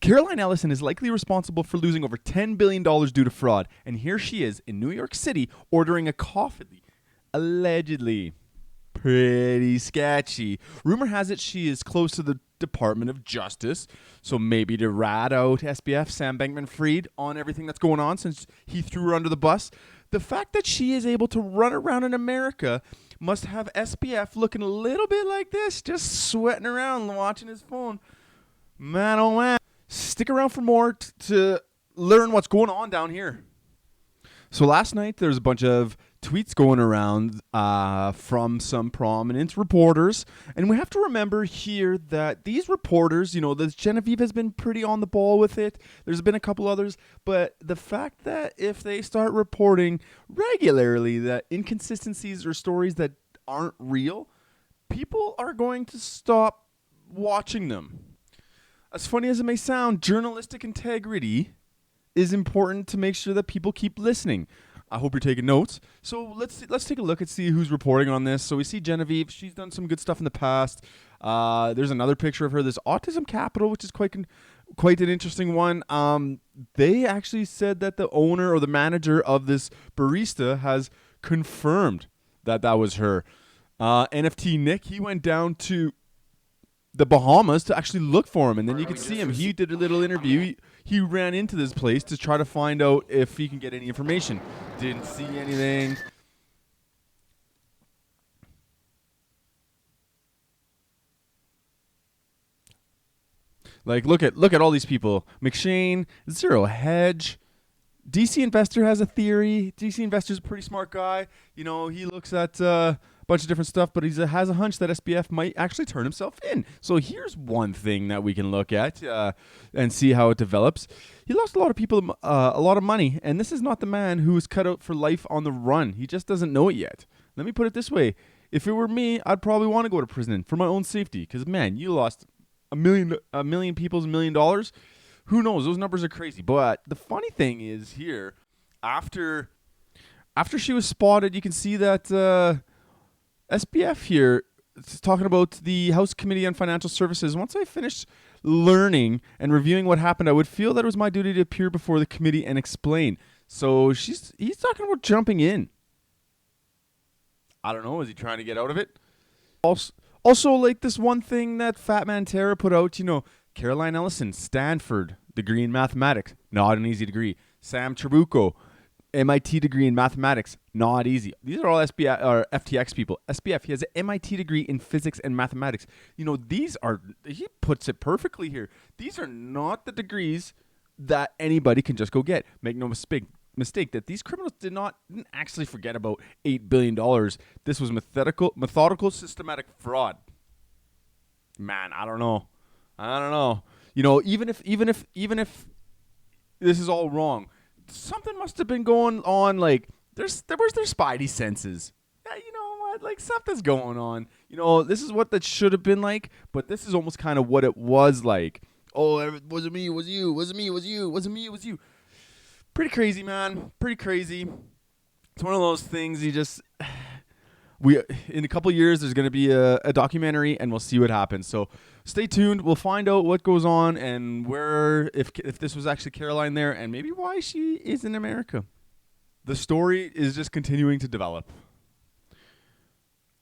Caroline Ellison is likely responsible for losing over $10 billion due to fraud. And here she is in New York City ordering a coffee. Allegedly. Pretty sketchy. Rumor has it she is close to the Department of Justice, so maybe to rat out SBF, Sam Bankman-Fried, on everything that's going on since he threw her under the bus. The fact that she is able to run around in America must have SBF looking a little bit like this, just sweating around watching his phone. Man, oh man. Stick around for more to learn what's going on down here. So last night, there's a bunch of tweets going around from some prominent reporters. And we have to remember here that these reporters, the Genevieve has been pretty on the ball with it. There's been a couple others. But the fact that if they start reporting regularly that inconsistencies or stories that aren't real, people are going to stop watching them. As funny as it may sound, journalistic integrity is important to make sure that people keep listening. I hope you're taking notes. So let's take a look and see who's reporting on this. So we see Genevieve. She's done some good stuff in the past. There's another picture of her. There's Autism Capital, which is quite an interesting one. They actually said that the owner or the manager of this barista has confirmed that was her. NFT Nick, he went down to the Bahamas to actually look for him, and then you can see him. He did a little interview. He ran into this place to try to find out if he can get any information. Didn't see anything. Like, look at all these people. McShane, Zero Hedge. DC Investor has a theory. DC Investor's a pretty smart guy. He looks at a bunch of different stuff, but he has a hunch that SBF might actually turn himself in. So here's one thing that we can look at and see how it develops. He lost a lot of people a lot of money, and this is not the man who is cut out for life on the run. He just doesn't know it yet. Let me put it this way. If it were me, I'd probably want to go to prison for my own safety because, man, you lost a million people's $1 million. Who knows? Those numbers are crazy. But the funny thing is here, after she was spotted, you can see that SBF here is talking about the House Committee on Financial Services. Once I finished learning and reviewing what happened, I would feel that it was my duty to appear before the committee and explain. So he's talking about jumping in. I don't know. Is he trying to get out of it? Also, like this one thing that Fat Man Tara put out, Caroline Ellison, Stanford, degree in mathematics, not an easy degree. Sam Trabucco, MIT degree in mathematics, not easy. These are all SBF or FTX people. SBF, he has an MIT degree in physics and mathematics. He puts it perfectly here. These are not the degrees that anybody can just go get. Make no mistake that these criminals didn't actually forget about $8 billion. This was methodical, systematic fraud. Man, I don't know. Even if this is all wrong, something must have been going on. Like where's their spidey senses? Yeah, you know what? Like something's going on. This is what that should have been like, but this is almost kind of what it was like. Oh, it wasn't me, it was you. Wasn't me, it was you. Wasn't me, it was you. Pretty crazy, man. Pretty crazy. It's one of those things you just. In a couple years, there's going to be a documentary, and we'll see what happens. So stay tuned. We'll find out what goes on and if this was actually Caroline there, and maybe why she is in America. The story is just continuing to develop.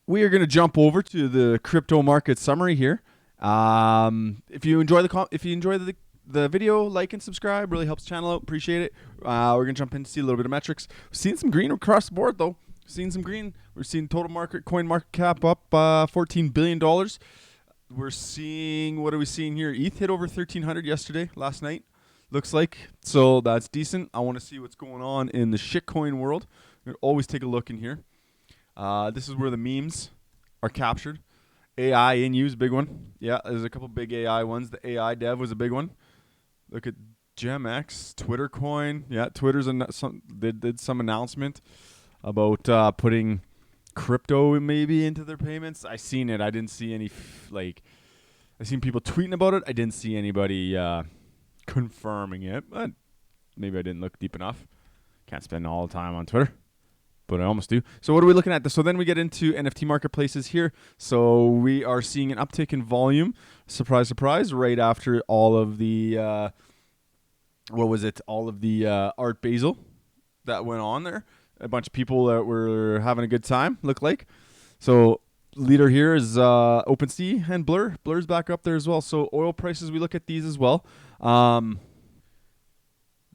We are going to jump over to the crypto market summary here. If you enjoy the video, like and subscribe. Really helps the channel out. Appreciate it. We're going to jump in to see a little bit of metrics. We've seen some green across the board, though. Seen some green. We're seeing total coin market cap up $14 billion. We're seeing, what are we seeing here? ETH hit over 1,300 last night, looks like. So that's decent. I want to see what's going on in the shitcoin world. We're going to always take a look in here. This is where the memes are captured. AI in use, big one. Yeah, there's a couple big AI ones. The AI dev was a big one. Look at GemX, Twitter coin. Yeah, Twitter's did some announcement about putting crypto maybe into their payments. I seen it. I didn't see any I seen people tweeting about it. I didn't see anybody confirming it, but maybe I didn't look deep enough. Can't spend all the time on Twitter. but I almost do. So what are we looking at? So then we get into NFT marketplaces here. So we are seeing an uptick in volume. Surprise, surprise! Right after all of the all of the Art Basel that went on there. A bunch of people that were having a good time. Look like. So leader here is OpenSea and Blur. Blur's back up there as well. So oil prices, we look at these as well.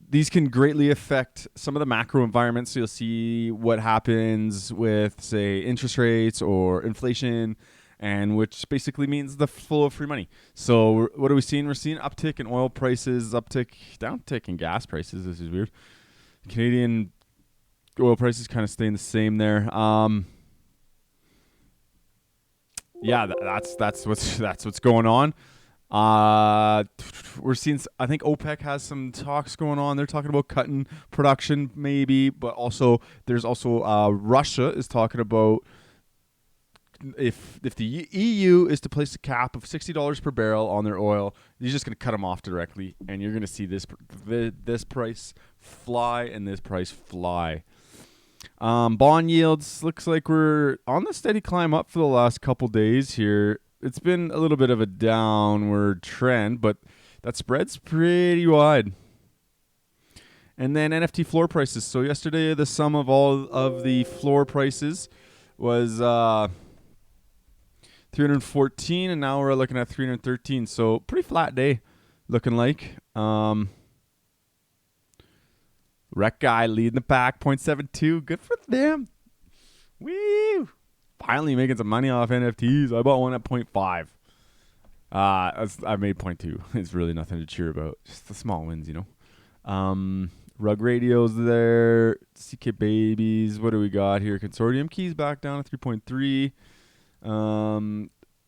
These can greatly affect some of the macro environments. So you'll see what happens with, say, interest rates or inflation, and which basically means the flow of free money. So what are we seeing? We're seeing uptick in oil prices, downtick in gas prices. This is weird. Canadian oil prices kind of staying the same there. Yeah, that's what's going on. We're seeing, I think OPEC has some talks going on. They're talking about cutting production maybe, but also there's also Russia is talking about if the EU is to place a cap of $60 per barrel on their oil, he's just going to cut them off directly, and you're going to see this price fly and this price fly. Bond yields, looks like we're on the steady climb up for the last couple days here. It's been a little bit of a downward trend, but that spread's pretty wide. And then NFT floor prices. So yesterday, the sum of all of the floor prices was 314, and now we're looking at 313. So pretty flat day, looking like. Rec guy leading the pack, 0.72. Good for them. Woo! Finally making some money off NFTs. I bought one at 0.5. I made 0.2. It's really nothing to cheer about. Just the small wins, you know. Rug Radio's there. CK Babies. What do we got here? Consortium Keys back down to 3.3.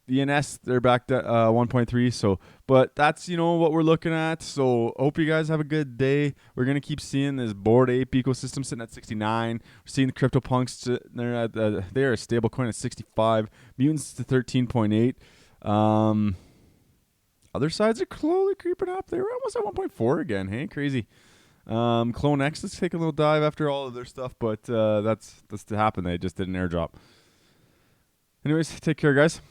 ENS, they're back to 1.3. So, but that's, you know, what we're looking at. So hope you guys have a good day. We're going to keep seeing this Bored Ape ecosystem sitting at 69. We're seeing the CryptoPunks, they're a stable coin at 65. Mutants to 13.8. Other sides are slowly creeping up. They were almost at 1.4 again. Hey, crazy. Clone X, let's take a little dive after all of their stuff, but that's to happen. They just did an airdrop. Anyways, take care, guys.